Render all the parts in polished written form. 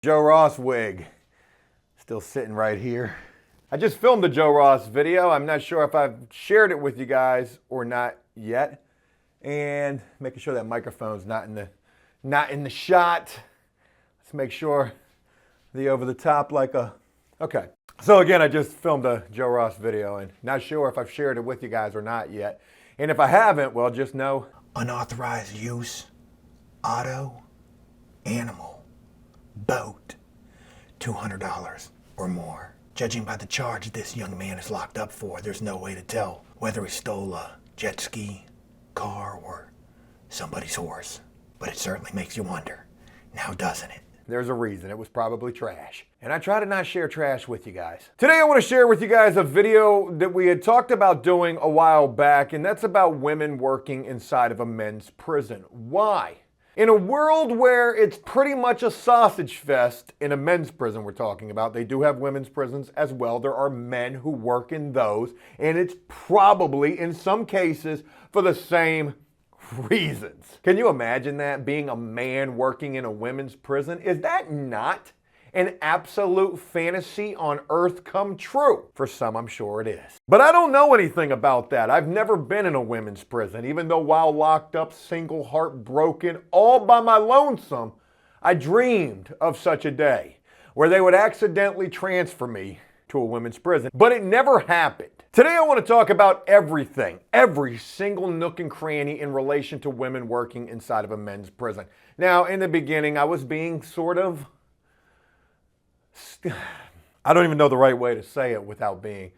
Joe Ross wig, still sitting right here. I just filmed a Joe Ross video. I'm not sure if I've shared it with you guys or not yet. And making sure that microphone's not in the shot. Let's make sure the over the top like a, okay. So again, I just filmed a Joe Ross video and not sure if I've shared it with you guys or not yet. And if I haven't, well, just know. Unauthorized use, auto, animal, boat, $200 or more. Judging by the charge this young man is locked up for, there's no way to tell whether he stole a jet ski, car, or somebody's horse. But it certainly makes you wonder, now doesn't it? There's a reason. It was probably trash. And I try to not share trash with you guys. Today I want to share with you guys a video that we had talked about doing a while back, and that's about women working inside of a men's prison. Why? In a world where it's pretty much a sausage fest in a men's prison we're talking about, they do have women's prisons as well. There are men who work in those, and it's probably, in some cases, for the same reasons. Can you imagine that, being a man working in a women's prison? Is that not an absolute fantasy on earth come true? For some, I'm sure it is. But I don't know anything about that. I've never been in a women's prison, even though while locked up, single, heartbroken, all by my lonesome, I dreamed of such a day where they would accidentally transfer me to a women's prison. But it never happened. Today I want to talk about everything, every single nook and cranny in relation to women working inside of a men's prison. Now, in the beginning, I was being sort of, I don't even know the right way to say it without being,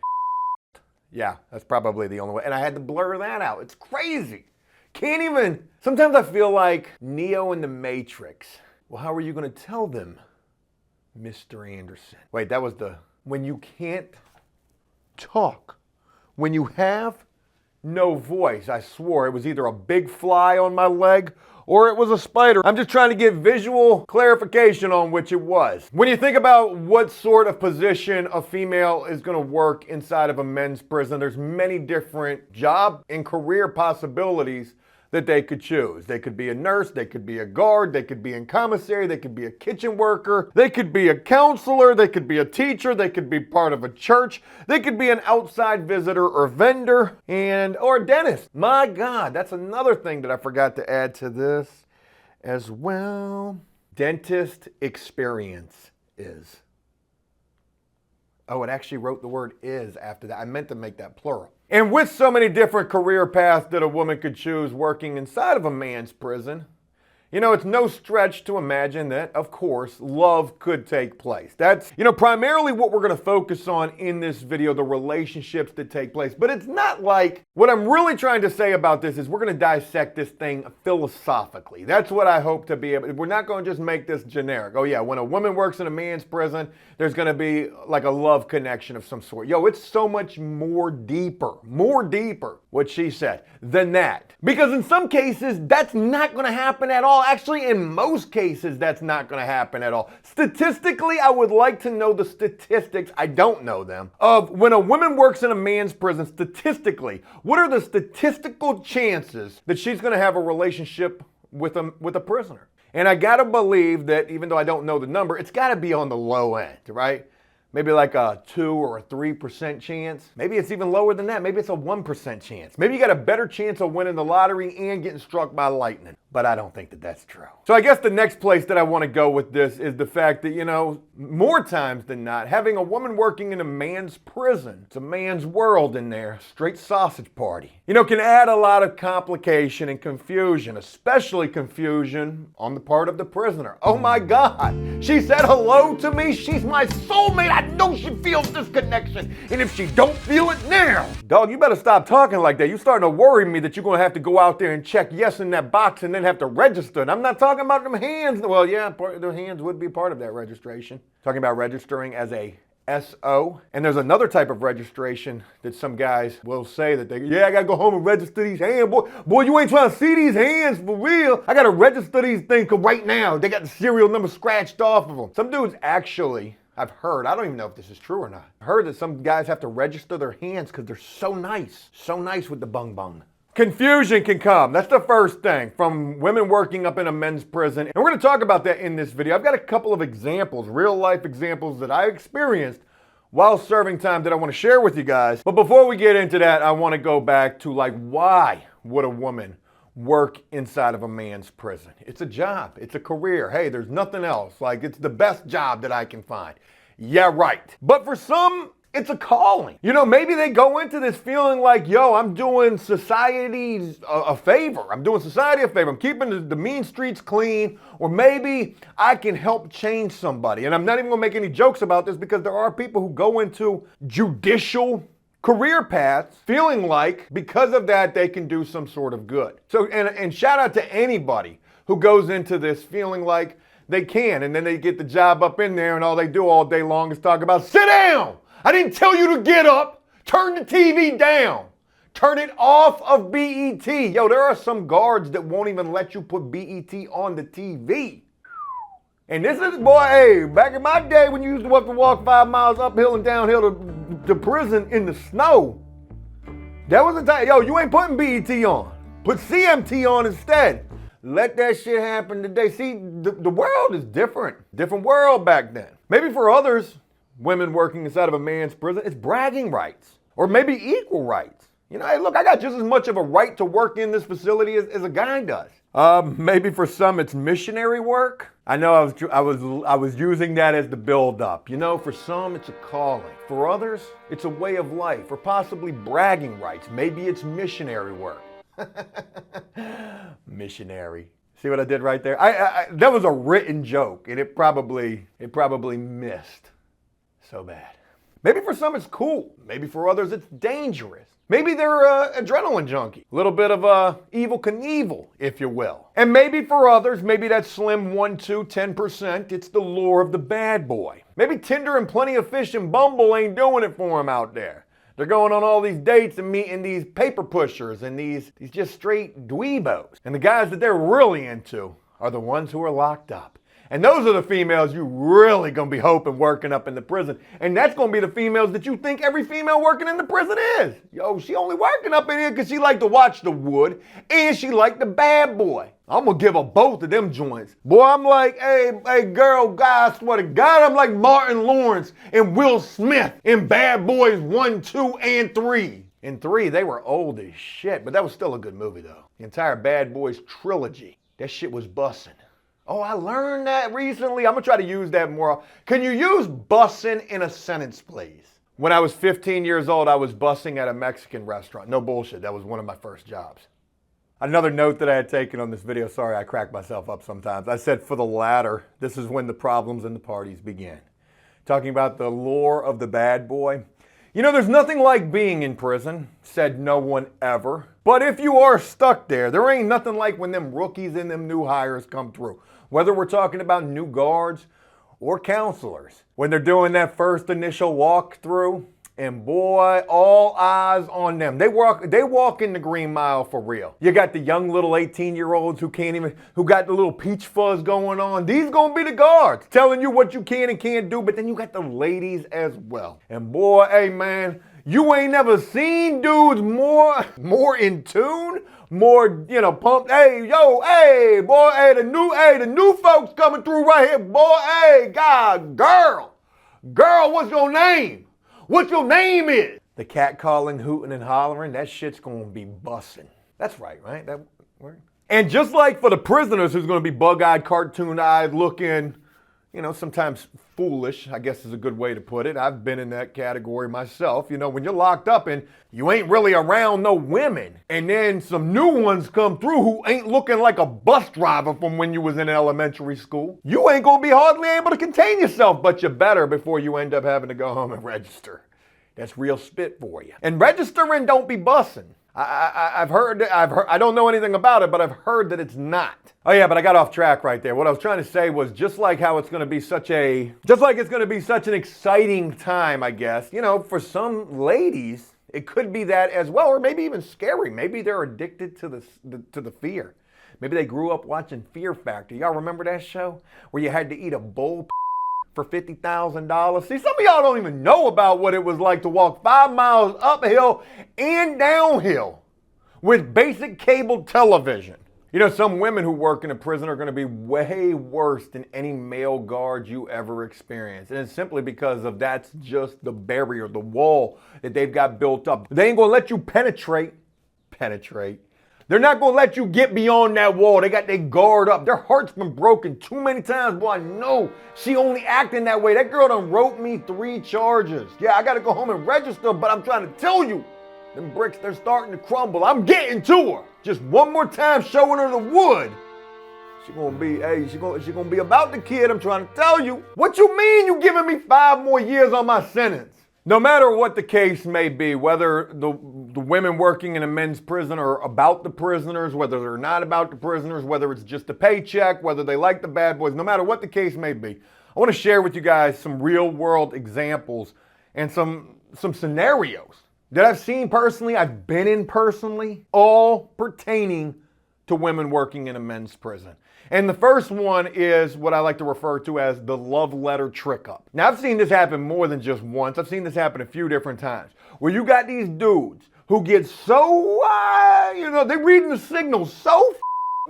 yeah, that's probably the only way. And I had to blur that out. It's crazy. Can't even, sometimes I feel like Neo in the Matrix. Well, how are you going to tell them, Mr. Anderson? Wait, that was the, when you can't talk. When you have no voice. I swore it was either a big fly on my leg or it was a spider. I'm just trying to get visual clarification on which it was. When you think about what sort of position a female is going to work inside of a men's prison, there's many different job and career possibilities that they could choose. They could be a nurse, they could be a guard, they could be in commissary, they could be a kitchen worker, they could be a counselor, they could be a teacher, they could be part of a church, they could be an outside visitor or vendor, or a dentist. My God, that's another thing that I forgot to add to this as well. Dentist experience is. Oh, it actually wrote the word is after that. I meant to make that plural. And with so many different career paths that a woman could choose working inside of a man's prison, you know, it's no stretch to imagine that, of course, love could take place. That's, you know, primarily what we're going to focus on in this video, the relationships that take place. But it's not like, what I'm really trying to say about this is we're going to dissect this thing philosophically. That's what I hope to be able to. We're not going to just make this generic. Oh yeah, when a woman works in a man's prison, there's going to be like a love connection of some sort. Yo, it's so much more deeper, what she said, than that. Because in some cases, that's not going to happen at all. Actually, in most cases, that's not going to happen at all. Statistically, I would like to know the statistics, I don't know them, of when a woman works in a man's prison, statistically, what are the statistical chances that she's going to have a relationship with a prisoner? And I got to believe that, even though I don't know the number, it's got to be on the low end, right? Maybe like a 2 or a 3% chance. Maybe it's even lower than that. Maybe it's a 1% chance. Maybe you got a better chance of winning the lottery and getting struck by lightning. But I don't think that that's true. So I guess the next place that I want to go with this is the fact that, you know, more times than not, having a woman working in a man's prison, it's a man's world in there, straight sausage party, you know, can add a lot of complication and confusion, especially confusion on the part of the prisoner. Oh my God, she said hello to me. She's my soulmate. I know she feels this connection. And if she don't feel it now, dog, you better stop talking like that. You're starting to worry me that you're going to have to go out there and check yes in that box and then have to register. And I'm not talking about them hands. Well, yeah, the hands would be part of that registration. Talking about registering as a SO. And there's another type of registration that some guys will say that I gotta go home and register these hands. Boy, you ain't trying to see these hands for real. I gotta register these things right now. They got the serial number scratched off of them. Some dudes actually, I've heard, I don't even know if this is true or not. I've heard that some guys have to register their hands because they're so nice with the bung bung. Confusion can come. That's the first thing from women working up in a men's prison. And we're going to talk about that in this video. I've got a couple of examples, real life examples that I experienced while serving time that I want to share with you guys. But before we get into that, I want to go back to why would a woman work inside of a man's prison? It's a job. It's a career. Hey, there's nothing else. It's the best job that I can find. Yeah, right. But for some, it's a calling. Maybe they go into this feeling like, yo, I'm doing society a favor. I'm doing society a favor. I'm keeping the mean streets clean. Or maybe I can help change somebody. And I'm not even going to make any jokes about this because there are people who go into judicial career paths feeling like because of that they can do some sort of good. So, and shout out to anybody who goes into this feeling like they can. And then they get the job up in there and all they do all day long is talk about, sit down. I didn't tell you to get up. Turn the TV down. Turn it off of BET. Yo, there are some guards that won't even let you put BET on the TV. And this is, boy, hey, back in my day when you used to have to walk 5 miles uphill and downhill to prison in the snow, that was the time, yo, you ain't putting BET on. Put CMT on instead. Let that shit happen today. See, the world is different. Different world back then. Maybe for others, women working inside of a man's prison, it's bragging rights or maybe equal rights. Hey, look, I got just as much of a right to work in this facility as a guy does. Maybe for some it's missionary work. I know I was using that as the build up. For some it's a calling. For others, it's a way of life or possibly bragging rights. Maybe it's missionary work. Missionary. See what I did right there? That was a written joke and it probably missed. So bad. Maybe for some it's cool. Maybe for others it's dangerous. Maybe they're adrenaline junkie. A little bit of Evel Knievel, if you will. And maybe for others, maybe that slim 10%, it's the lure of the bad boy. Maybe Tinder and Plenty of Fish and Bumble ain't doing it for them out there. They're going on all these dates and meeting these paper pushers and these just straight dweebos. And the guys that they're really into are the ones who are locked up. And those are the females you really gonna be hoping working up in the prison. And that's gonna be the females that you think every female working in the prison is. Yo, she only working up in here because she like to watch the wood and she like the bad boy. I'm gonna give her both of them joints. Boy, I'm like, hey, girl, guy, I swear to God, I'm like Martin Lawrence and Will Smith in Bad Boys 1, 2, and 3. In 3, they were old as shit, but that was still a good movie though. The entire Bad Boys trilogy, that shit was bussin'. Oh, I learned that recently. I'm going to try to use that more. Can you use bussin' in a sentence, please? When I was 15 years old, I was bussing at a Mexican restaurant. No bullshit. That was one of my first jobs. Another note that I had taken on this video, sorry, I crack myself up sometimes. I said for the latter, this is when the problems and the parties began. Talking about the lure of the bad boy. There's nothing like being in prison, said no one ever. But if you are stuck there ain't nothing like when them rookies and them new hires come through. Whether we're talking about new guards or counselors. When they're doing that first initial walkthrough, and boy, all eyes on them. They walk in the Green Mile for real. You got the young little 18-year-olds who got the little peach fuzz going on. These gonna be the guards telling you what you can and can't do, but then you got the ladies as well. And boy, hey man, you ain't never seen dudes more in tune, more, pumped. Hey, yo, hey, boy, hey, the new folks coming through right here, boy, hey, God, girl, what's your name? What your name is? The cat calling, hooting, and hollering, that shit's gonna be bussin'. That's right? That word? And just like for the prisoners who's gonna be bug-eyed, cartoon-eyed looking, sometimes foolish, I guess is a good way to put it. I've been in that category myself. When you're locked up and you ain't really around no women, and then some new ones come through who ain't looking like a bus driver from when you was in elementary school, you ain't gonna be hardly able to contain yourself, but you better before you end up having to go home and register. That's real spit for you. And registering don't be bussin'. I've heard, I don't know anything about it, but I've heard that it's not. Oh yeah, but I got off track right there. What I was trying to say was just like it's going to be such an exciting time, I guess. For some ladies, it could be that as well, or maybe even scary. Maybe they're addicted to the fear. Maybe they grew up watching Fear Factor. Y'all remember that show where you had to eat a bowl for $50,000. See, some of y'all don't even know about what it was like to walk 5 miles uphill and downhill with basic cable television. You know, some women who work in a prison are going to be way worse than any male guard you ever experienced. And it's simply because of that's just the barrier, the wall that they've got built up. They ain't going to let you penetrate. They're not going to let you get beyond that wall. They got their guard up. Their heart's been broken too many times. Boy, I know she only acting that way. That girl done wrote me 3 charges. Yeah, I got to go home and register, but I'm trying to tell you, them bricks, they're starting to crumble. I'm getting to her. Just one more time showing her the wood. She gonna be about the kid, I'm trying to tell you. What you mean you giving me 5 more years on my sentence? No matter what the case may be, whether the women working in a men's prison are about the prisoners, whether they're not about the prisoners, whether it's just a paycheck, whether they like the bad boys, no matter what the case may be, I want to share with you guys some real world examples and some scenarios that I've seen personally, I've been in personally, all pertaining to women working in a men's prison. And the first one is what I like to refer to as the love letter trick up. Now, I've seen this happen more than just once. I've seen this happen a few different times, where you got these dudes who get so, they're reading the signals so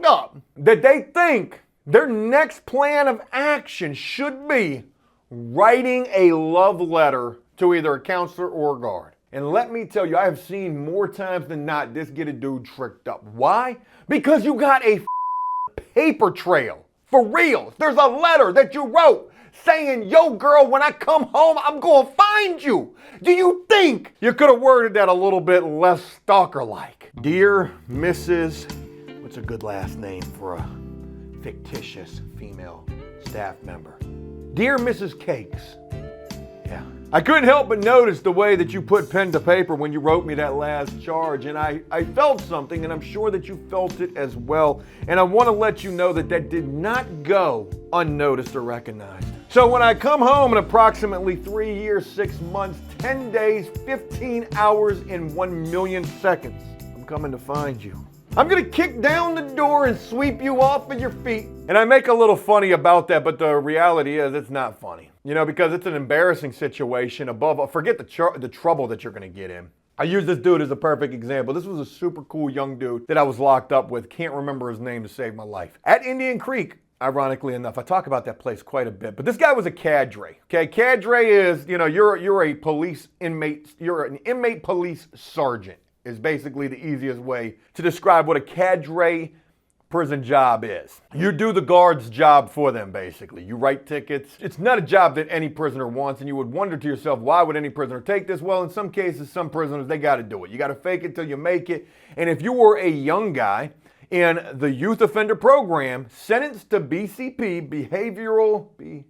up that they think their next plan of action should be writing a love letter to either a counselor or a guard. And let me tell you, I have seen more times than not this get a dude tricked up. Why? Because you got a paper trail. For real. There's a letter that you wrote saying, yo girl, when I come home, I'm gonna find you. Do you think you could have worded that a little bit less stalker-like? Dear Mrs., what's a good last name for a fictitious female staff member? Dear Mrs. Cakes. Yeah. I couldn't help but notice the way that you put pen to paper when you wrote me that last charge, and I felt something, and I'm sure that you felt it as well. And I want to let you know that that did not go unnoticed or recognized. So when I come home in approximately 3 years, 6 months, 10 days, 15 hours, and 1 million seconds, I'm coming to find you. I'm gonna kick down the door and sweep you off of your feet. And I make a little funny about that, but the reality is it's not funny. You know, because it's an embarrassing situation forget the trouble that you're gonna get in. I use this dude as a perfect example. This was a super cool young dude that I was locked up with. Can't remember his name to save my life. At Indian Creek, ironically enough. I talk about that place quite a bit, but this guy was a cadre. Okay, cadre is, you're a police inmate, you're an inmate police sergeant. Is basically the easiest way to describe what a cadre prison job is. You do the guard's job for them, basically. You write tickets. It's not a job that any prisoner wants, and you would wonder to yourself, why would any prisoner take this? Well, in some cases, some prisoners, they got to do it. You got to fake it till you make it. And if you were a young guy in the youth offender program, sentenced to BCP, behavioral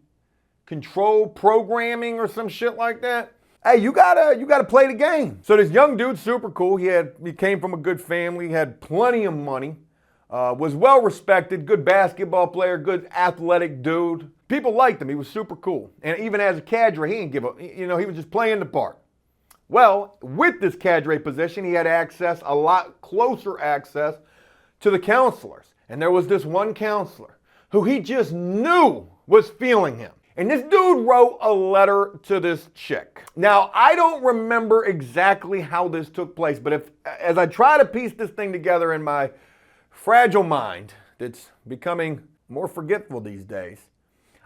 control programming or some shit like that, hey, you gotta play the game. So this young dude, super cool. He came from a good family, had plenty of money, was well respected, good basketball player, good athletic dude. People liked him. He was super cool. And even as a cadre, he didn't give up. He was just playing the part. Well, with this cadre position, he had a lot closer access to the counselors. And there was this one counselor who he just knew was feeling him. And this dude wrote a letter to this chick. Now, I don't remember exactly how this took place, but as I try to piece this thing together in my fragile mind that's becoming more forgetful these days,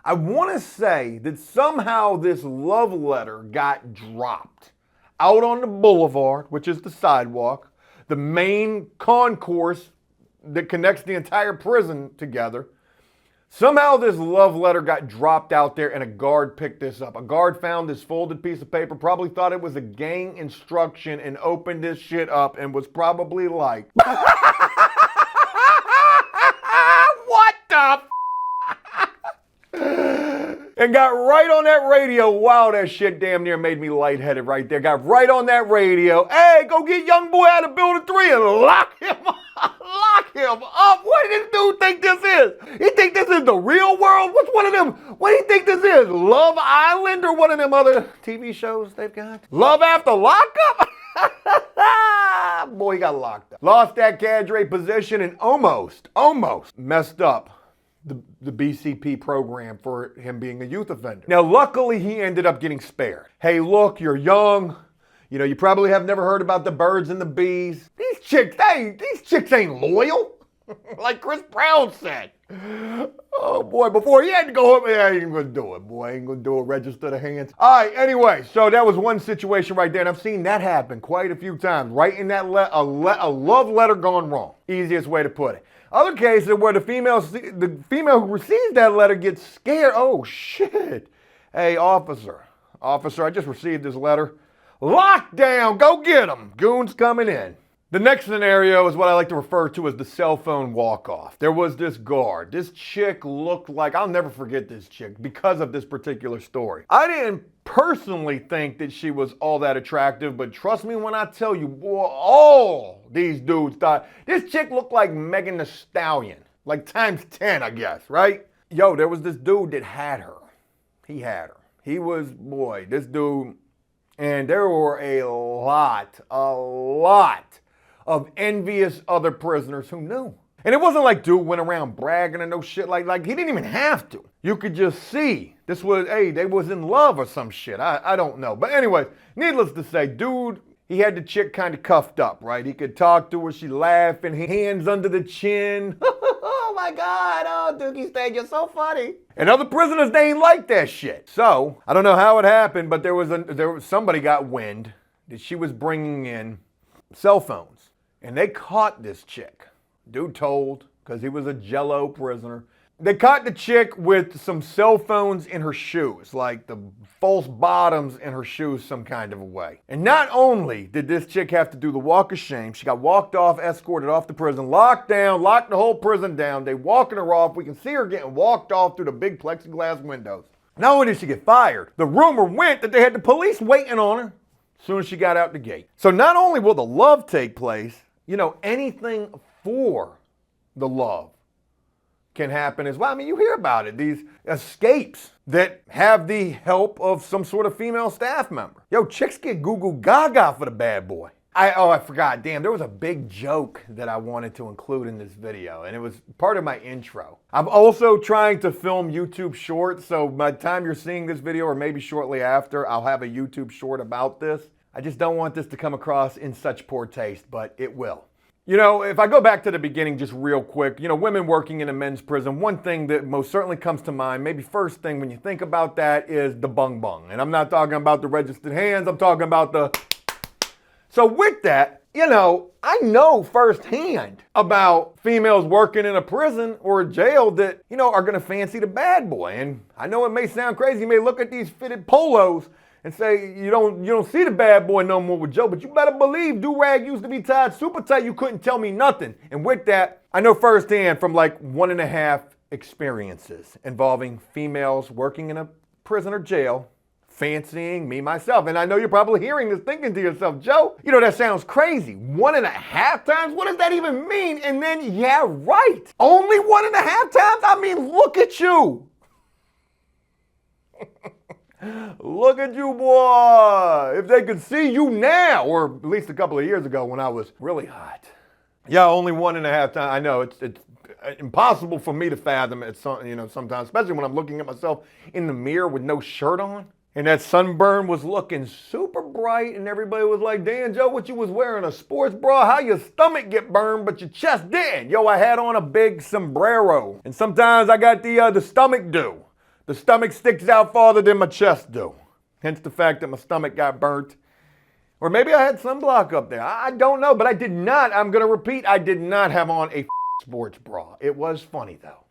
I want to say that somehow this love letter got dropped out on the boulevard, which is the sidewalk, the main concourse that connects the entire prison together. Somehow this love letter got dropped out there and a guard picked this up. A guard found this folded piece of paper, probably thought it was a gang instruction and opened this shit up and was probably like, what the and got right on that radio. Wow, that shit damn near made me lightheaded right there. Got right on that radio. Hey, go get young boy out of building 3 and lock him up. Lock him up. What does this dude think this is? He think this is the real world? What's one of them? What do you think this is? Love Island or one of them other TV shows they've got? Love After Lockup? Boy, he got locked up. Lost that cadre position and almost messed up the BCP program for him being a youth offender. Now, luckily, he ended up getting spared. Hey, look, you're young. You probably have never heard about the birds and the bees. These these chicks ain't loyal. Like Chris Brown said. Oh boy, before he had to go home, I ain't gonna do it, boy. I ain't gonna do it, register the hands. All right, anyway, so that was one situation right there, and I've seen that happen quite a few times. Writing that a love letter gone wrong. Easiest way to put it. Other cases where the female who receives that letter gets scared. Oh shit. Hey, officer, I just received this letter. Lockdown, go get him. Goons coming in. The next scenario is what I like to refer to as the cell phone walk-off. There was this guard. This chick looked like, I'll never forget this chick because of this particular story. I didn't personally think that she was all that attractive, but trust me when I tell you, boy, all these dudes thought this chick looked like Megan Thee Stallion. Like times 10, I guess, right? Yo, there was this dude that had her. He had her. He was, boy, this dude, and there were a lot of envious other prisoners who knew. And it wasn't like dude went around bragging and no shit like he didn't even have to. You could just see this was, hey, they was in love or some shit. I don't know. But anyways, needless to say, dude, he had the chick kind of cuffed up, right? He could talk to her, she laughing, hands under the chin. Oh my God, oh Dookie Stage, you're so funny. And other prisoners, they ain't like that shit. So, I don't know how it happened, but there was somebody got wind that she was bringing in cell phones. And they caught this chick. Dude told, because he was a Jello prisoner. They caught the chick with some cell phones in her shoes, like the false bottoms in her shoes some kind of a way. And not only did this chick have to do the walk of shame, she got walked off, escorted off the prison, locked down, locked the whole prison down. They walking her off. We can see her getting walked off through the big plexiglass windows. Not only did she get fired, the rumor went that they had the police waiting on her as soon as she got out the gate. So not only will the love take place, you know, anything for the love can happen as well. I mean, you hear about it, these escapes that have the help of some sort of female staff member. Yo, chicks get goo-goo gaga for the bad boy. I forgot, damn, there was a big joke that I wanted to include in this video, and it was part of my intro. I'm also trying to film YouTube shorts, so by the time you're seeing this video, or maybe shortly after, I'll have a YouTube short about this. I just don't want this to come across in such poor taste, but it will. You know, if I go back to the beginning just real quick, you know, women working in a men's prison, one thing that most certainly comes to mind, maybe first thing when you think about that, is the bung bung. And I'm not talking about the registered hands, I'm talking about the... So with that, you know, I know firsthand about females working in a prison or a jail that, you know, are going to fancy the bad boy. And I know it may sound crazy, you may look at these fitted polos and say you don't see the bad boy no more with Joe, but you better believe do-rag used to be tied super tight. You couldn't tell me nothing. And with that, I know firsthand from like 1.5 experiences involving females working in a prison or jail, fancying me myself. And I know you're probably hearing this thinking to yourself, Joe, you know, that sounds crazy. 1.5 times? What does that even mean? And then, yeah, right. Only 1.5 times? I mean, look at you. Look at you, boy. If they could see you now, or at least a couple of years ago when I was really hot. Yeah, only 1.5 times. I know it's impossible for me to fathom it, you know, sometimes, especially when I'm looking at myself in the mirror with no shirt on. And that sunburn was looking super bright, and everybody was like, damn, Joe, what you was wearing, a sports bra? How your stomach get burned, but your chest didn't? Yo, I had on a big sombrero. And sometimes I got the stomach dew. The stomach sticks out farther than my chest do. Hence the fact that my stomach got burnt. Or maybe I had sunblock up there. I don't know, but I did not, I'm going to repeat, I did not have on a sports bra. It was funny, though.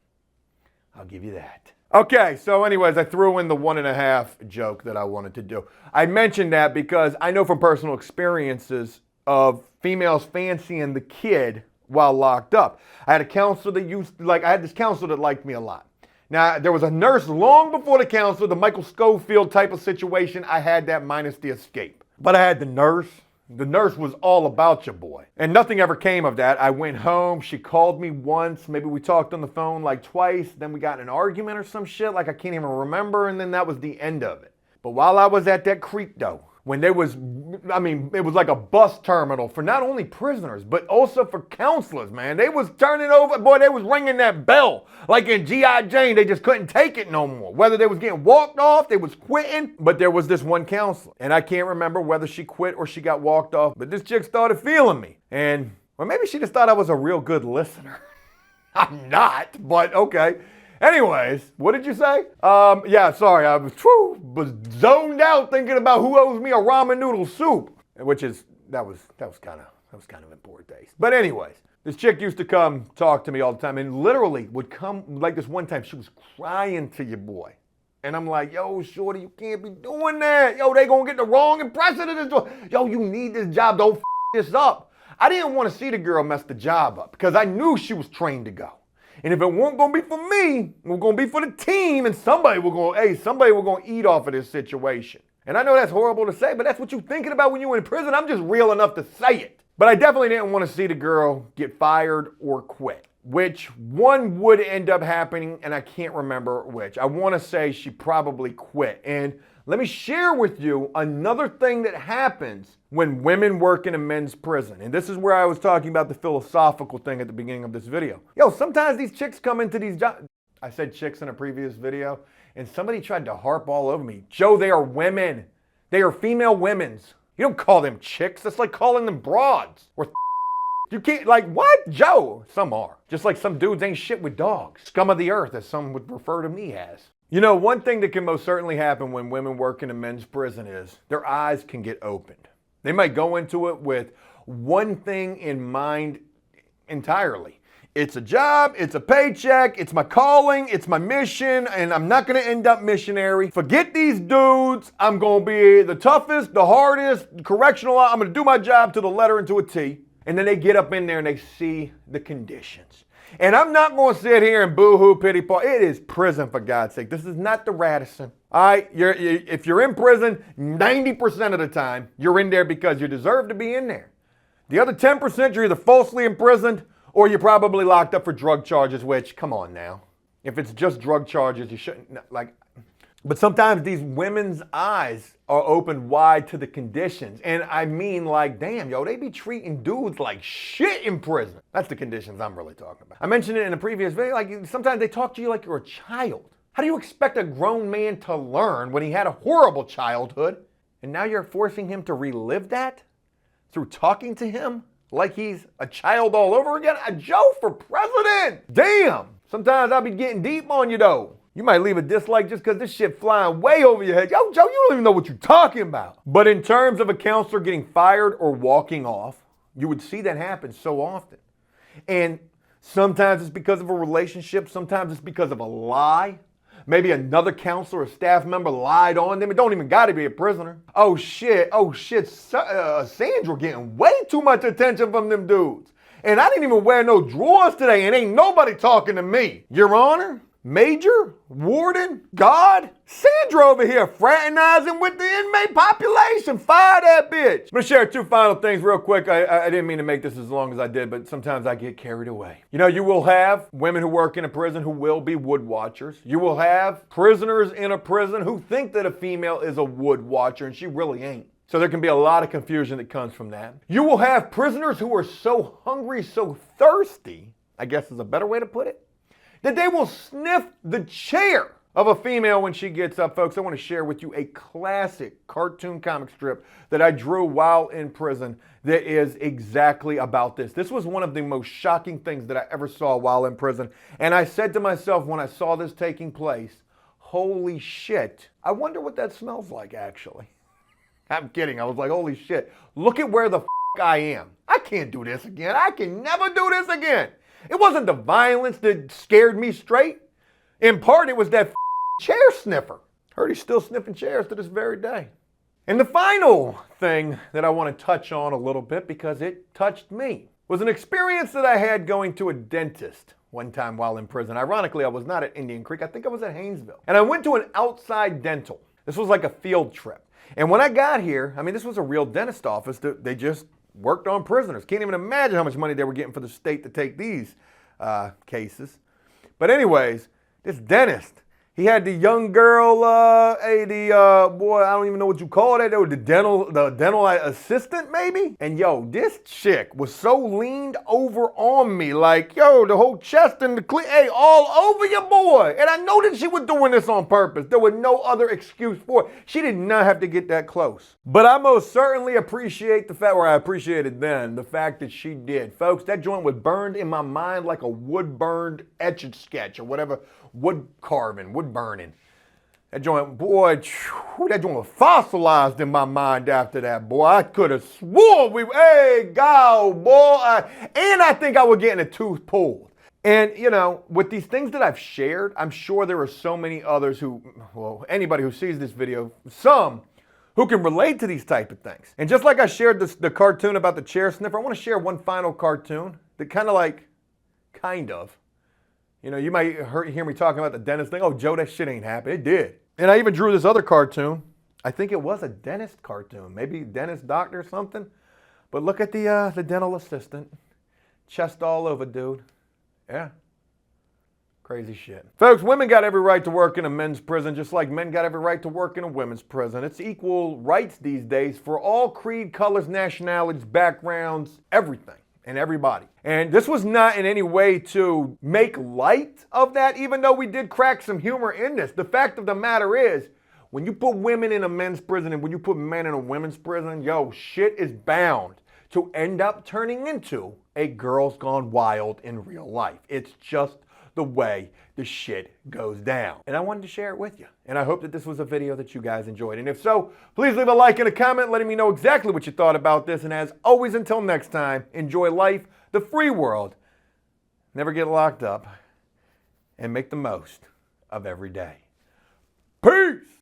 I'll give you that. Okay, so anyways, I threw in the 1.5 joke that I wanted to do. I mentioned that because I know from personal experiences of females fancying the kid while locked up. I had a counselor that I had this counselor that liked me a lot. Now, there was a nurse long before the counselor, the Michael Schofield type of situation. I had that minus the escape. But I had the nurse. The nurse was all about your boy. And nothing ever came of that. I went home. She called me once. Maybe we talked on the phone like twice. Then we got in an argument or some shit like I can't even remember. And then that was the end of it. But while I was at that creek though, when there was, I mean, it was like a bus terminal for not only prisoners, but also for counselors, man. They was turning over, boy, they was ringing that bell. Like in G.I. Jane, they just couldn't take it no more. Whether they was getting walked off, they was quitting, but there was this one counselor. And I can't remember whether she quit or she got walked off, but this chick started feeling me. And Or maybe she just thought I was a real good listener. I'm not, but okay. Anyways, what did you say? Yeah, sorry, I was zoned out thinking about who owes me a ramen noodle soup, which is that was kind of in poor taste. But anyways, this chick used to come talk to me all the time, and literally would come like this one time. She was crying to your boy, and I'm like, yo, shorty, you can't be doing that. Yo, they gonna get the wrong impression of this job. Yo, you need this job. Don't this up. I didn't want to see the girl mess the job up because I knew she was trained to go. And if it weren't going to be for me, it was going to be for the team, and somebody was going to eat off of this situation. And I know that's horrible to say, but that's what you're thinking about when you're in prison. I'm just real enough to say it. But I definitely didn't want to see the girl get fired or quit, which one would end up happening, and I can't remember which. I want to say she probably quit. And let me share with you another thing that happens when women work in a men's prison. And this is where I was talking about the philosophical thing at the beginning of this video. Yo, sometimes these chicks come into these jobs. I said chicks in a previous video, and somebody tried to harp all over me. Joe, they are women. They are female women's. You don't call them chicks. That's like calling them broads. Or you can't, like, what? Joe, some are. Just like some dudes ain't shit with dogs. Scum of the earth, as some would refer to me as. You know, one thing that can most certainly happen when women work in a men's prison is their eyes can get opened. They might go into it with one thing in mind entirely. It's a job, it's a paycheck, it's my calling, it's my mission, and I'm not gonna end up missionary. Forget these dudes. I'm gonna be the toughest, the hardest, correctional. I'm gonna do my job to the letter and to a T. And then they get up in there and they see the conditions. And I'm not going to sit here and boo-hoo, pity-paw. It is prison, for God's sake. This is not the Radisson. All right, if you're in prison, 90% of the time, you're in there because you deserve to be in there. The other 10%, you're either falsely imprisoned or you're probably locked up for drug charges, which, come on now. If it's just drug charges, you shouldn't, like... But sometimes these women's eyes are opened wide to the conditions. And I mean, like, damn, yo, they be treating dudes like shit in prison. That's the conditions I'm really talking about. I mentioned it in a previous video, like sometimes they talk to you like you're a child. How do you expect a grown man to learn when he had a horrible childhood? And now you're forcing him to relive that through talking to him like he's a child all over again? A Joe for president! Damn! Sometimes I'll be getting deep on you though. You might leave a dislike just because this shit flying way over your head. Yo, Joe, you don't even know what you're talking about. But in terms of a counselor getting fired or walking off, you would see that happen so often. And sometimes it's because of a relationship. Sometimes it's because of a lie. Maybe another counselor or staff member lied on them. It don't even got to be a prisoner. Oh shit, Sandra getting way too much attention from them dudes. And I didn't even wear no drawers today and ain't nobody talking to me. Your Honor? Major? Warden? God? Sandra over here fraternizing with the inmate population. Fire that bitch. I'm going to share two final things real quick. I didn't mean to make this as long as I did, but sometimes I get carried away. You know, you will have women who work in a prison who will be wood watchers. You will have prisoners in a prison who think that a female is a wood watcher and she really ain't. So there can be a lot of confusion that comes from that. You will have prisoners who are so hungry, so thirsty, I guess is a better way to put it, that they will sniff the chair of a female when she gets up. Folks, I want to share with you a classic cartoon comic strip that I drew while in prison that is exactly about this. This was one of the most shocking things that I ever saw while in prison. And I said to myself when I saw this taking place, holy shit, I wonder what that smells like actually. I'm kidding. I was like, holy shit, look at where the I am. I can't do this again. I can never do this again. It wasn't the violence that scared me straight. In part, it was that chair sniffer. Heard he's still sniffing chairs to this very day. And the final thing that I want to touch on a little bit, because it touched me, was an experience that I had going to a dentist one time while in prison. Ironically, I was not at Indian Creek. I think I was at Haynesville. And I went to an outside dental. This was like a field trip. And when I got here, I mean, this was a real dentist office. They just worked on prisoners. Can't even imagine how much money they were getting for the state to take these cases. But anyways, this dentist He had the young girl, boy, I don't even know what you call that. They were the dental assistant, maybe? And yo, this chick was so leaned over on me, like, yo, the whole chest and the hey, all over your boy. And I know that she was doing this on purpose. There was no other excuse for it. She did not have to get that close. But I most certainly appreciate the fact, or I appreciated then, the fact that she did. Folks, that joint was burned in my mind like a wood-burned etch-a-sketch or whatever, wood carving, wood burning. That joint, boy, that joint was fossilized in my mind after that, boy. I could have swore hey, go, boy. And I think I was getting a tooth pulled. And, you know, with these things that I've shared, I'm sure there are so many others who, well, anybody who sees this video, some who can relate to these type of things. And just like I shared the cartoon about the chair sniffer, I want to share one final cartoon that kind of, you know, you might hear me talking about the dentist thing. Oh, Joe, that shit ain't happening. It did. And I even drew this other cartoon. I think it was a dentist cartoon, maybe dentist doctor or something. But look at the dental assistant. Chest all over, dude. Yeah. Crazy shit. Folks, women got every right to work in a men's prison, just like men got every right to work in a women's prison. It's equal rights these days for all creed, colors, nationalities, backgrounds, everything. And everybody. And this was not in any way to make light of that, even though we did crack some humor in this. The fact of the matter is, when you put women in a men's prison and when you put men in a women's prison, yo, shit is bound to end up turning into a Girls Gone Wild in real life. It's just the way the shit goes down. And I wanted to share it with you. And I hope that this was a video that you guys enjoyed. And if so, please leave a like and a comment letting me know exactly what you thought about this. And as always, until next time, enjoy life, the free world, never get locked up, and make the most of every day. Peace!